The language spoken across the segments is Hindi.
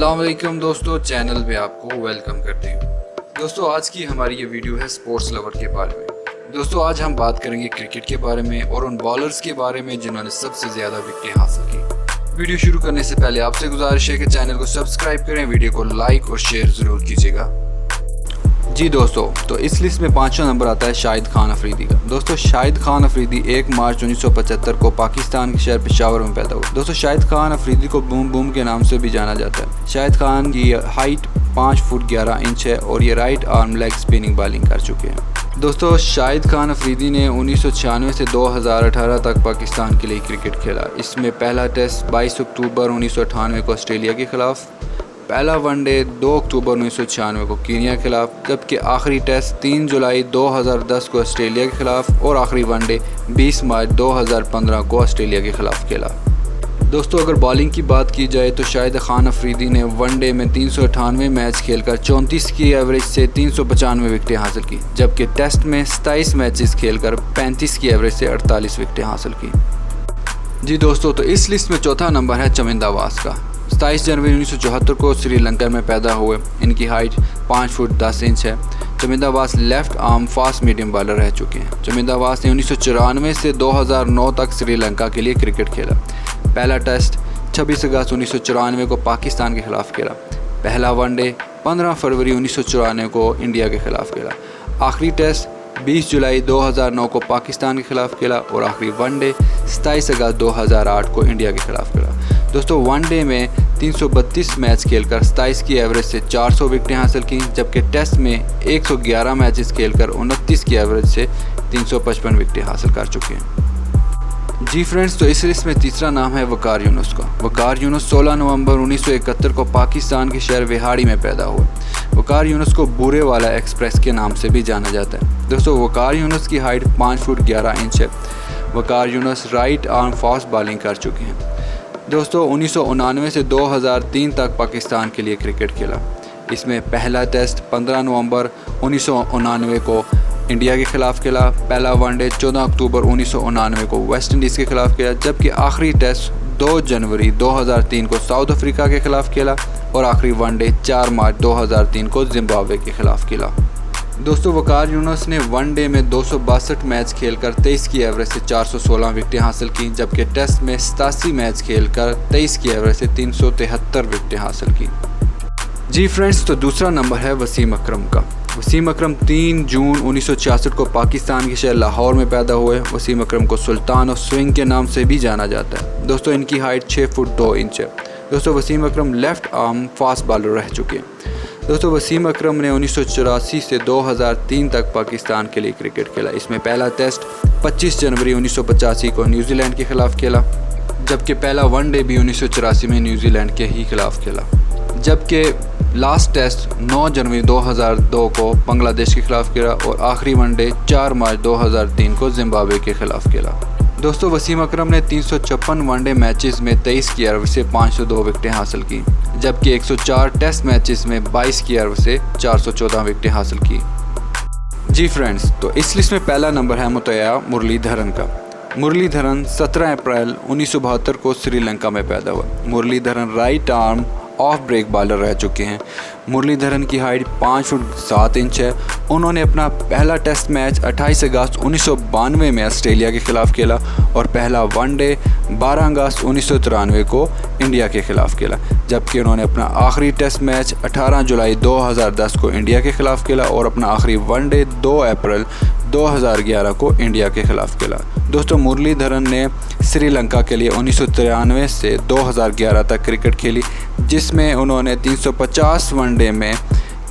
अस्सलाम वालेकुम दोस्तों, चैनल पे आपको वेलकम करते हैं। दोस्तों आज की हमारी ये वीडियो है स्पोर्ट्स लवर के बारे में। दोस्तों आज हम बात करेंगे क्रिकेट के बारे में और उन बॉलर्स के बारे में जिन्होंने सबसे ज़्यादा विकेटें हासिल की। वीडियो शुरू करने से पहले आपसे गुजारिश है कि चैनल को सब्सक्राइब करें, वीडियो को लाइक और शेयर ज़रूर कीजिएगा। जी दोस्तों, तो इस लिस्ट में पाँचवा नंबर आता है शाहिद खान अफरीदी का। दोस्तों शाहिद खान अफरीदी 1 मार्च 1975 को पाकिस्तान के शहर पेशावर में पैदा हुआ। दोस्तों शाहिद खान अफरीदी को बूम बूम के नाम से भी जाना जाता है। शाहिद खान की हाइट 5 फुट 11 इंच है और ये right arm leg spinning bowling कर चुके हैं। दोस्तों शाहिद खान अफरीदी ने 1996 से 2018 तक पाकिस्तान के लिए क्रिकेट खेला। इसमें पहला टेस्ट 22 अक्टूबर 1998 को ऑस्ट्रेलिया के खिलाफ, पहला वनडे 2 अक्टूबर 1996 को कीनिया के खिलाफ, जबकि आखिरी टेस्ट 3 जुलाई 2010 को ऑस्ट्रेलिया के खिलाफ और आखिरी वनडे 20 मार्च 2015 को ऑस्ट्रेलिया के खिलाफ खेला। दोस्तों अगर बॉलिंग की बात की जाए तो शाहिद खान अफरीदी ने वनडे में 398 मैच खेलकर 34 की एवरेज से 395 विकेटें हासिल की, जबकि टेस्ट में 27 मैचेस खेलकर 35 की एवरेज से 48 विकेटें हासिल की। जी दोस्तों, तो इस लिस्ट में चौथा नंबर है चमिंदा वास का। 27 जनवरी 1974 को श्रीलंका में पैदा हुए। इनकी हाइट 5 फुट 10 इंच है। चमिंदा वास left arm fast medium bowler रह चुके हैं। चमिंदा वास ने 1994 से 2009 तक श्रीलंका के लिए क्रिकेट खेला। पहला टेस्ट 26 अगस्त 1994 को पाकिस्तान के खिलाफ खेला। पहला वनडे 15 फरवरी 1994 को इंडिया के खिलाफ खेला। आखिरी टेस्ट 20 जुलाई 2009 को पाकिस्तान के खिलाफ खेला और आखिरी वनडे 27 अगस्त 2008 को इंडिया के खिलाफ खेला। दोस्तों वनडे में 332 मैच खेलकर 27 की एवरेज से 400 विकेटें हासिल की, जबकि टेस्ट में 111 मैचेस खेलकर 29 की एवरेज से 355 विकेटें हासिल कर चुके हैं। जी फ्रेंड्स, तो इस लिस्ट में तीसरा नाम है वकार यूनुस का। वकार यूनुस 16 नवंबर 1971 को पाकिस्तान के शहर विहाड़ी में पैदा हुए। वकार यूनुस को बूरे वाला एक्सप्रेस के नाम से भी जाना जाता है। दोस्तों वकार यूनुस की हाइट 5 फुट 11 इंच है। Waqar Younis right arm fast bowling कर चुके हैं। दोस्तों 1999 से 2003 तक पाकिस्तान के लिए क्रिकेट खेला। इसमें पहला टेस्ट 15 नवंबर 1999 को इंडिया के खिलाफ खेला। पहला वनडे 14 अक्टूबर 1999 को वेस्ट इंडीज़ के खिलाफ खेला, जबकि आखिरी टेस्ट 2 जनवरी 2003 को साउथ अफ्रीका के खिलाफ खेला और आखिरी वनडे 4 मार्च 2003 को जिम्बाब्वे के खिलाफ खेला। दोस्तों वकार यूनुस ने वनडे में 262 मैच खेलकर 23 की एवरेज से 416 विकेटें हासिल की, जबकि टेस्ट में 87 मैच खेलकर 23 की एवरेज से 373 विकेटें हासिल की। जी फ्रेंड्स, तो दूसरा नंबर है वसीम अकरम का। वसीम अकरम 3 जून 1966 को पाकिस्तान के शहर लाहौर में पैदा हुए। वसीम अकरम को सुल्तान ऑफ स्विंग के नाम से भी जाना जाता है। दोस्तों इनकी हाइट 6 फुट 2 इंच है। दोस्तों वसीम अकरम लेफ्ट आर्म फास्ट बॉलर रह चुके हैं। दोस्तों वसीम अकरम ने 1984 से 2003 तक पाकिस्तान के लिए क्रिकेट खेला। इसमें पहला टेस्ट 25 जनवरी 1985 को न्यूजीलैंड के खिलाफ खेला, जबकि पहला वनडे भी 1984 में न्यूजीलैंड के ही खिलाफ खेला, जबकि लास्ट टेस्ट 9 जनवरी 2002 को बांग्लादेश के खिलाफ खेला और आखिरी वनडे 4 मार्च 2003 को जिम्बाब्वे के खिलाफ खेला। दोस्तों वसीम अकरम ने 356 वनडे मैचेस में 23 की एवरेज से 502 विकेटें हासिल की, जबकि 104 टेस्ट मैचेस में 22 की एवरेज से 414 विकेटें हासिल की। जी फ्रेंड्स, तो इस लिस्ट में पहला नंबर है मुतैया मुरलीधरन का। मुरलीधरन 17 अप्रैल 1972 को श्रीलंका में पैदा हुआ। Muralidharan right arm off break bowler रह चुके हैं। मुरलीधरन की हाइट 5 फुट 7 इंच है। उन्होंने अपना पहला टेस्ट मैच 28 अगस्त 1992 में ऑस्ट्रेलिया के खिलाफ खेला और पहला वनडे 12 अगस्त 1993 को इंडिया के खिलाफ खेला, जबकि उन्होंने अपना आखिरी टेस्ट मैच 18 जुलाई 2010 को इंडिया के खिलाफ खेला और अपना आखिरी वनडे 2 अप्रैल 2011 को इंडिया के खिलाफ खेला। दोस्तों मुरलीधरन ने श्रीलंका के लिए 1993 से 2011 तक क्रिकेट खेली, जिसमें उन्होंने 350 वनडे में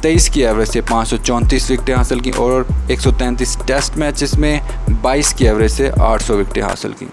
23 की एवरेज से 534 विकेटें हासिल की और 133 टेस्ट मैचेस में 22 की एवरेज से 800 विकेटें हासिल की।